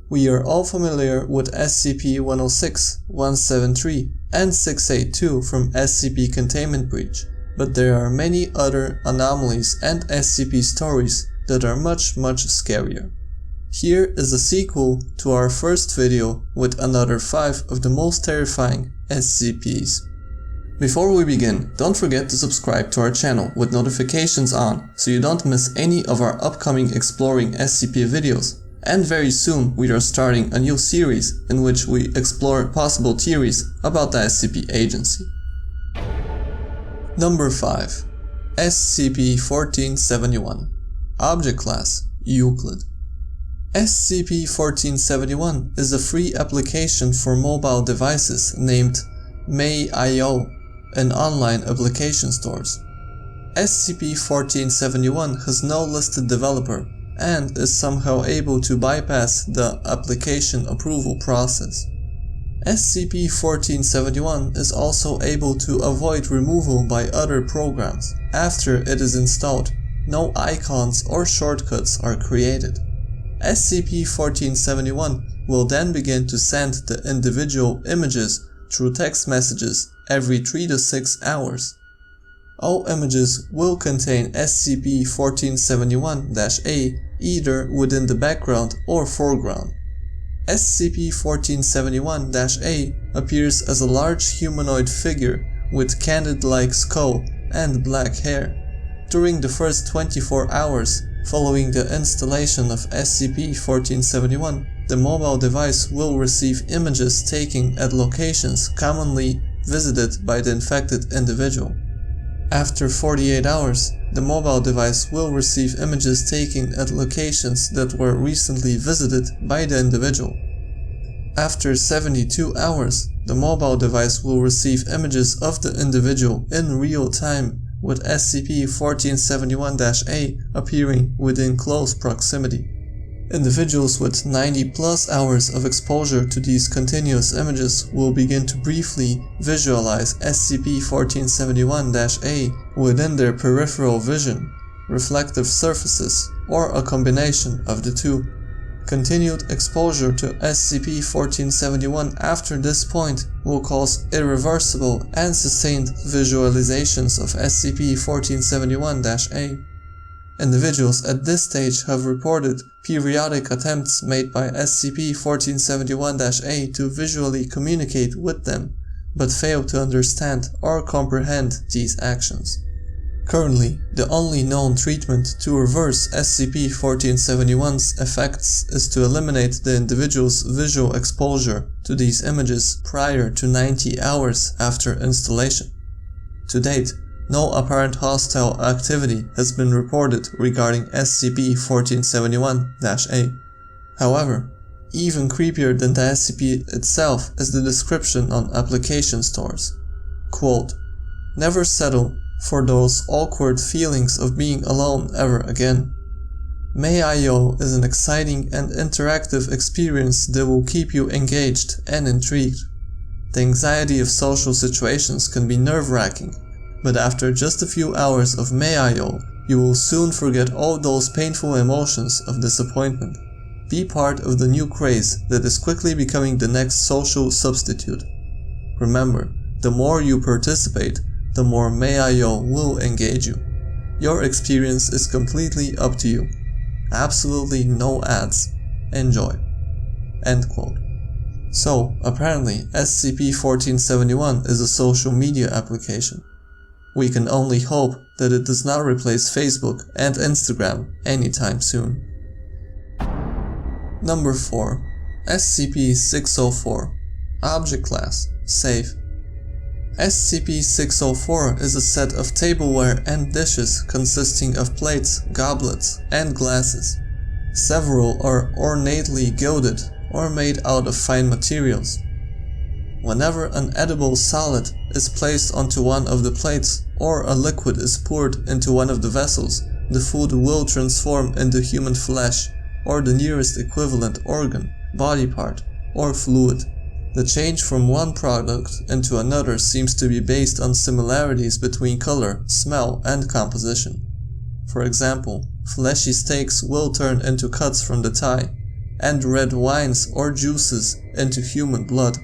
We are all familiar with SCP-106, 173, and 682 from SCP Containment Breach, but there are many other anomalies and SCP stories that are much scarier. Here is a sequel to our first video with another 5 of the most terrifying SCPs. Before we begin, don't forget to subscribe to our channel with notifications on so you don't miss any of our upcoming exploring SCP videos. And very soon we are starting a new series in which we explore possible theories about the SCP agency. Number 5. SCP-1471. Object Class Euclid. SCP-1471 is a free application for mobile devices named May.io in online application stores. SCP-1471 has no listed developer and is somehow able to bypass the application approval process. SCP-1471 is also able to avoid removal by other programs. After it is installed, no icons or shortcuts are created. SCP-1471 will then begin to send the individual images through text messages every 3 to 6 hours. All images will contain SCP-1471-A either within the background or foreground. SCP-1471-A appears as a large humanoid figure with candid-like skull and black hair. During the first 24 hours following the installation of SCP-1471, the mobile device will receive images taken at locations commonly visited by the infected individual. After 48 hours, the mobile device will receive images taken at locations that were recently visited by the individual. After 72 hours, the mobile device will receive images of the individual in real time, with SCP-1471-A appearing within close proximity. Individuals with 90+ hours of exposure to these continuous images will begin to briefly visualize SCP-1471-A within their peripheral vision, reflective surfaces, or a combination of the two. Continued exposure to SCP-1471 after this point will cause irreversible and sustained visualizations of SCP-1471-A. Individuals at this stage have reported periodic attempts made by SCP-1471-A to visually communicate with them, but fail to understand or comprehend these actions. Currently, the only known treatment to reverse SCP-1471's effects is to eliminate the individual's visual exposure to these images prior to 90 hours after installation. To date, no apparent hostile activity has been reported regarding SCP-1471-A. However, even creepier than the SCP itself is the description on application stores. Quote, "Never settle for those awkward feelings of being alone ever again. May.io is an exciting and interactive experience that will keep you engaged and intrigued. The anxiety of social situations can be nerve-wracking, but after just a few hours of May.io, you will soon forget all those painful emotions of disappointment. Be part of the new craze that is quickly becoming the next social substitute. Remember, the more you participate, the more May.io will engage you. Your experience is completely up to you. Absolutely no ads. Enjoy." End quote. So, apparently SCP-1471 is a social media application. We can only hope that it does not replace Facebook and Instagram anytime soon. Number 4. SCP-604. Object Class Safe. SCP-604 is a set of tableware and dishes consisting of plates, goblets, and glasses. Several are ornately gilded or made out of fine materials. Whenever an edible solid is placed onto one of the plates or a liquid is poured into one of the vessels, the food will transform into human flesh or the nearest equivalent organ, body part, or fluid. The change from one product into another seems to be based on similarities between color, smell, and composition. For example, fleshy steaks will turn into cuts from the thigh, and red wines or juices into human blood.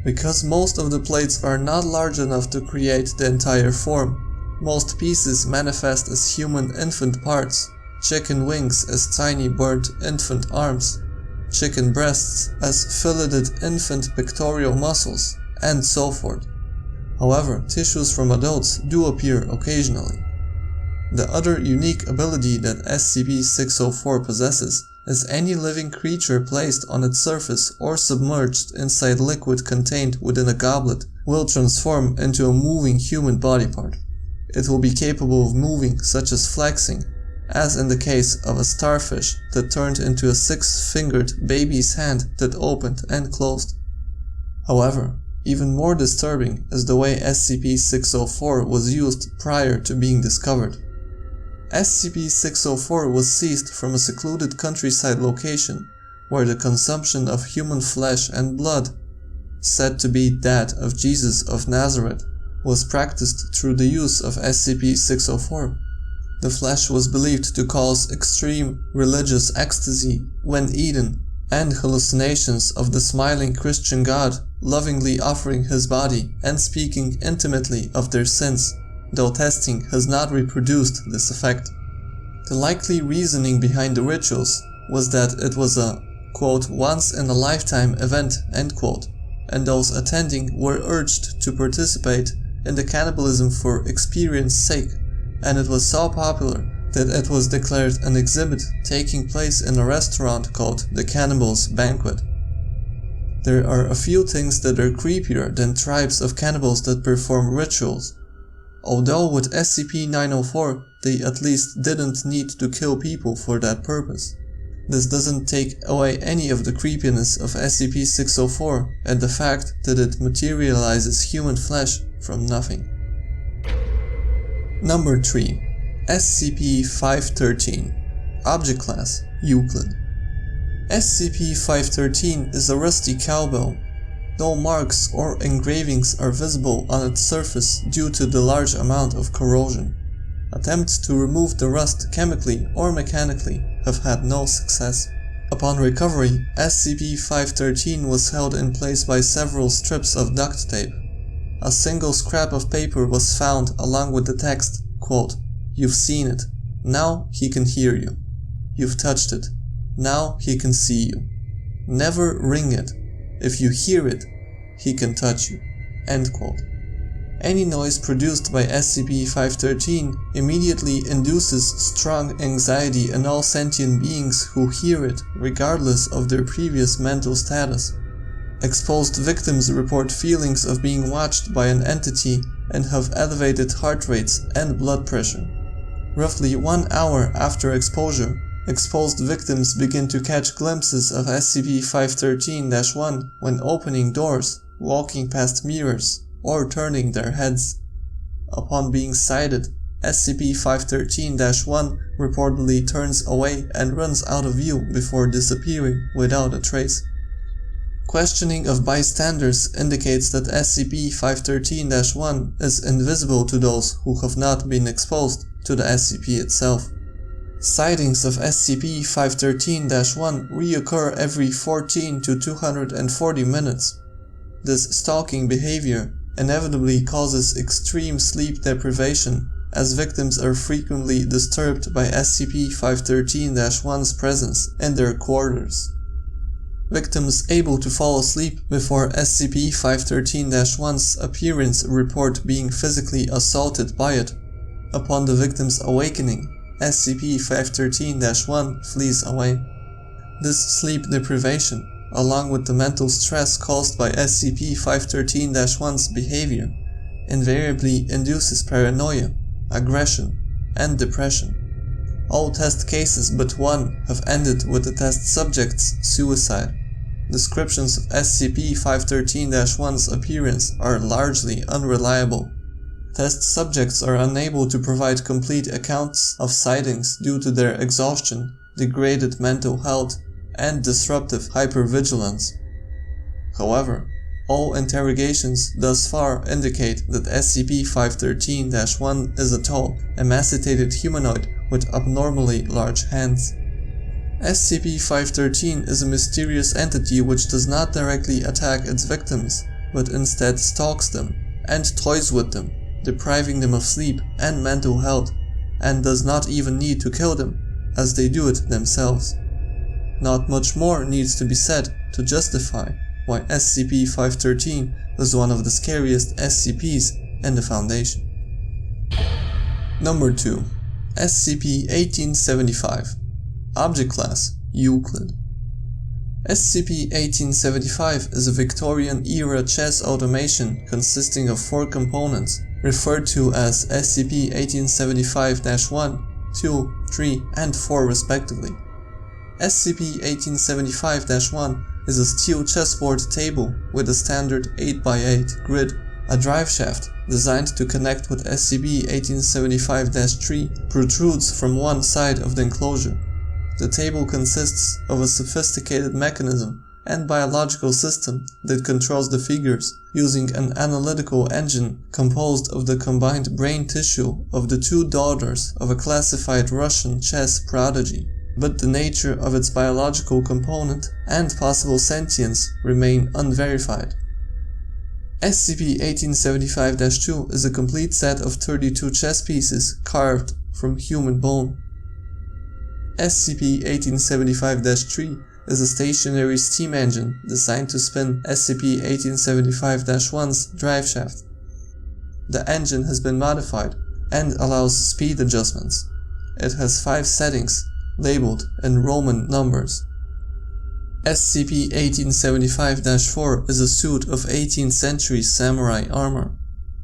Because most of the plates are not large enough to create the entire form, most pieces manifest as human infant parts, chicken wings as tiny burnt infant arms, chicken breasts as filleted infant pectoral muscles, and so forth. However, tissues from adults do appear occasionally. The other unique ability that SCP-604 possesses is any living creature placed on its surface or submerged inside liquid contained within a goblet will transform into a moving human body part. It will be capable of moving, such as flexing, as in the case of a starfish that turned into a 6-fingered baby's hand that opened and closed. However, even more disturbing is the way SCP-604 was used prior to being discovered. SCP-604 was seized from a secluded countryside location where the consumption of human flesh and blood, said to be that of Jesus of Nazareth, was practiced through the use of SCP-604. The flesh was believed to cause extreme religious ecstasy when eaten, and hallucinations of the smiling Christian God lovingly offering his body and speaking intimately of their sins, though testing has not reproduced this effect. The likely reasoning behind the rituals was that it was a, quote, once-in-a-lifetime event, end quote, and those attending were urged to participate in the cannibalism for experience sake, and it was so popular that it was declared an exhibit taking place in a restaurant called the Cannibal's Banquet. There are a few things that are creepier than tribes of cannibals that perform rituals. Although with SCP-904 they at least didn't need to kill people for that purpose. This doesn't take away any of the creepiness of SCP-604 and the fact that it materializes human flesh from nothing. Number 3. SCP-513 Object Class Euclid. SCP-513 is a rusty cowbell. No marks or engravings are visible on its surface due to the large amount of corrosion. Attempts to remove the rust chemically or mechanically have had no success. Upon recovery, SCP-513 was held in place by several strips of duct tape. A single scrap of paper was found along with the text, quote, "You've seen it. Now he can hear you. You've touched it. Now he can see you. Never ring it. If you hear it, he can touch you." End quote. Any noise produced by SCP-513 immediately induces strong anxiety in all sentient beings who hear it, regardless of their previous mental status. Exposed victims report feelings of being watched by an entity and have elevated heart rates and blood pressure. Roughly 1 hour after exposure, exposed victims begin to catch glimpses of SCP-513-1 when opening doors, walking past mirrors, or turning their heads. Upon being sighted, SCP-513-1 reportedly turns away and runs out of view before disappearing without a trace. Questioning of bystanders indicates that SCP-513-1 is invisible to those who have not been exposed to the SCP itself. Sightings of SCP-513-1 reoccur every 14 to 240 minutes. This stalking behavior inevitably causes extreme sleep deprivation, as victims are frequently disturbed by SCP-513-1's presence in their quarters. Victims able to fall asleep before SCP-513-1's appearance report being physically assaulted by it. Upon the victim's awakening, SCP-513-1 flees away. This sleep deprivation, along with the mental stress caused by SCP-513-1's behavior, invariably induces paranoia, aggression, and depression. All test cases but one have ended with the test subject's suicide. Descriptions of SCP-513-1's appearance are largely unreliable. Test subjects are unable to provide complete accounts of sightings due to their exhaustion, degraded mental health, and disruptive hypervigilance. However, all interrogations thus far indicate that SCP-513-1 is a tall, emaciated humanoid with abnormally large hands. SCP-513 is a mysterious entity which does not directly attack its victims, but instead stalks them and toys with them, depriving them of sleep and mental health, and does not even need to kill them, as they do it themselves. Not much more needs to be said to justify why SCP-513 is one of the scariest SCPs in the Foundation. Number 2. SCP-1875. Object Class: Euclid. SCP-1875 is a Victorian-era chess automation consisting of 4 components, referred to as SCP-1875-1, 2, 3, and 4 respectively. SCP-1875-1 is a steel chessboard table with a standard 8x8 grid. A drive shaft, designed to connect with SCP-1875-3, protrudes from one side of the enclosure. The table consists of a sophisticated mechanism and biological system that controls the figures using an analytical engine composed of the combined brain tissue of the 2 daughters of a classified Russian chess prodigy. But the nature of its biological component and possible sentience remain unverified. SCP-1875-2 is a complete set of 32 chess pieces carved from human bone. SCP-1875-3 is a stationary steam engine designed to spin SCP-1875-1's drive shaft. The engine has been modified and allows speed adjustments. It has 5 settings, labeled in Roman numbers. SCP-1875-4 is a suit of 18th century samurai armor.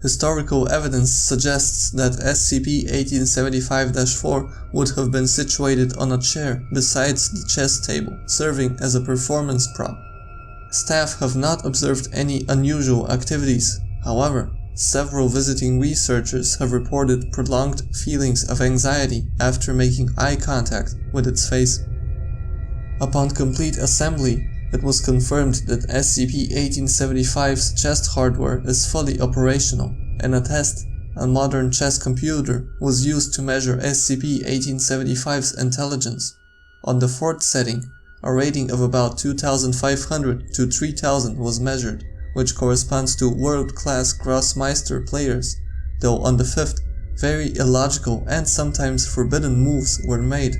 Historical evidence suggests that SCP-1875-4 would have been situated on a chair besides the chess table, serving as a performance prop. Staff have not observed any unusual activities. However, several visiting researchers have reported prolonged feelings of anxiety after making eye contact with its face. Upon complete assembly, it was confirmed that SCP-1875's chess hardware is fully operational. In a test, a modern chess computer was used to measure SCP-1875's intelligence. On the 4th setting, a rating of about 2,500 to 3,000 was measured, which corresponds to world-class Grossmeister players, though on the 5th, very illogical and sometimes forbidden moves were made,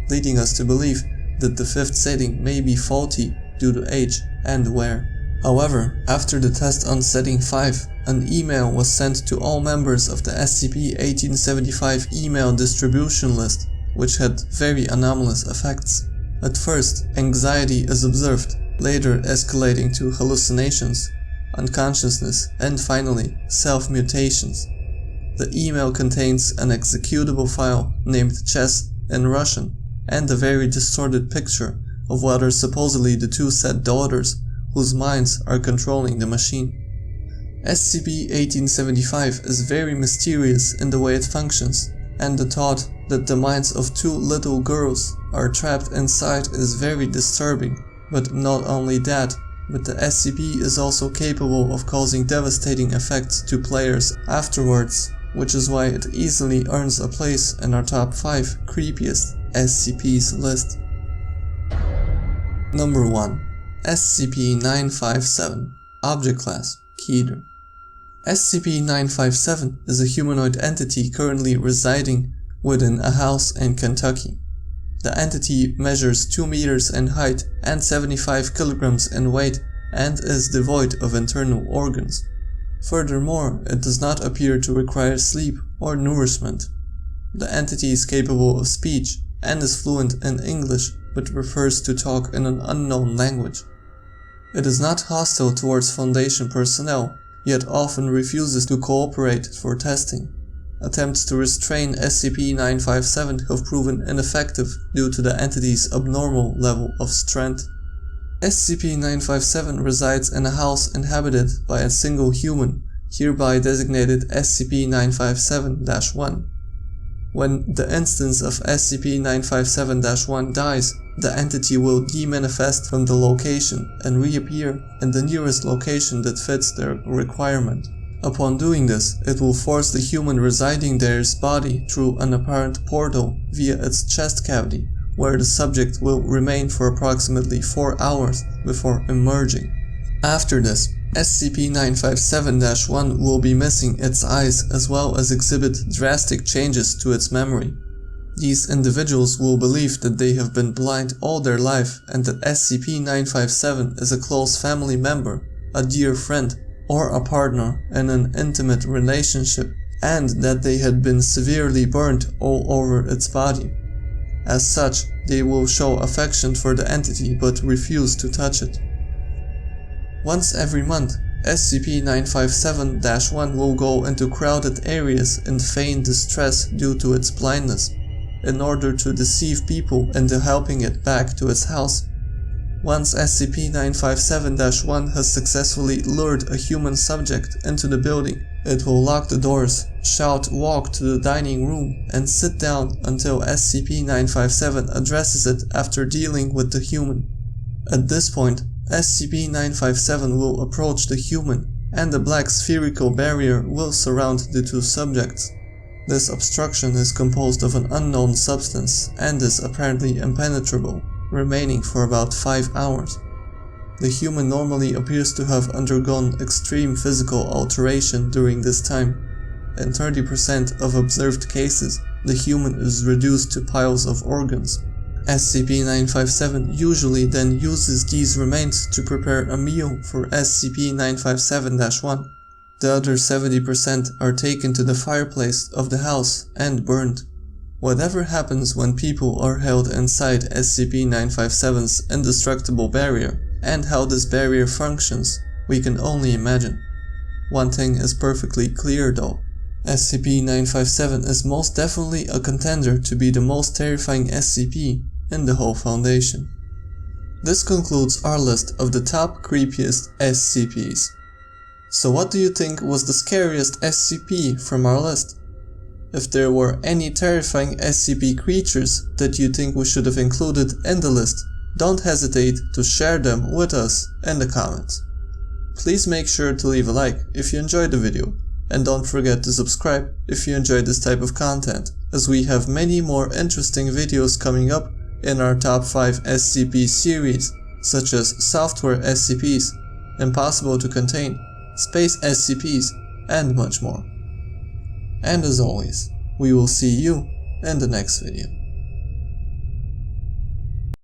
leading us to believe that the 5th setting may be faulty due to age and wear. However, after the test on setting 5, an email was sent to all members of the SCP-1875 email distribution list, which had very anomalous effects. At first, anxiety is observed, later escalating to hallucinations, unconsciousness, and finally, self-mutations. The email contains an executable file named chess in Russian, and a very distorted picture of what are supposedly the 2 said daughters whose minds are controlling the machine. SCP-1875 is very mysterious in the way it functions, and the thought that the minds of 2 little girls are trapped inside is very disturbing. But not only that, but the SCP is also capable of causing devastating effects to players afterwards, which is why it easily earns a place in our top 5 creepiest SCPs list. Number 1. SCP-957. Object Class: Keter. SCP-957 is a humanoid entity currently residing within a house in Kentucky. The entity measures 2 meters in height and 75 kilograms in weight and is devoid of internal organs. Furthermore, it does not appear to require sleep or nourishment. The entity is capable of speech and is fluent in English, but prefers to talk in an unknown language. It is not hostile towards Foundation personnel, yet often refuses to cooperate for testing. Attempts to restrain SCP-957 have proven ineffective due to the entity's abnormal level of strength. SCP-957 resides in a house inhabited by a single human, hereby designated SCP-957-1. When the instance of SCP-957-1 dies, the entity will demanifest from the location and reappear in the nearest location that fits their requirement. Upon doing this, it will force the human residing there's body through an apparent portal via its chest cavity, where the subject will remain for approximately 4 hours before emerging. After this, SCP-957-1 will be missing its eyes as well as exhibit drastic changes to its memory. These individuals will believe that they have been blind all their life and that SCP-957 is a close family member, a dear friend, or a partner in an intimate relationship, and that they had been severely burnt all over its body. As such, they will show affection for the entity but refuse to touch it. Once every month, SCP-957-1 will go into crowded areas and feign distress due to its blindness, in order to deceive people into helping it back to its house. Once SCP-957-1 has successfully lured a human subject into the building, it will lock the doors, shout "walk" to the dining room, and sit down until SCP-957 addresses it after dealing with the human. At this point, SCP-957 will approach the human, and a black spherical barrier will surround the two subjects. This obstruction is composed of an unknown substance and is apparently impenetrable, remaining for about 5 hours. The human normally appears to have undergone extreme physical alteration during this time. In 30% of observed cases, the human is reduced to piles of organs. SCP-957 usually then uses these remains to prepare a meal for SCP-957-1. The other 70% are taken to the fireplace of the house and burned. Whatever happens when people are held inside SCP-957's indestructible barrier, and how this barrier functions, we can only imagine. One thing is perfectly clear though. SCP-957 is most definitely a contender to be the most terrifying SCP in the whole Foundation. This concludes our list of the top creepiest SCPs. So what do you think was the scariest SCP from our list? If there were any terrifying SCP creatures that you think we should have included in the list, don't hesitate to share them with us in the comments. Please make sure to leave a like if you enjoyed the video, and don't forget to subscribe if you enjoyed this type of content, as we have many more interesting videos coming up in our top 5 SCP series, such as Software SCPs, Impossible to Contain, Space SCPs, and much more. And as always, we will see you in the next video.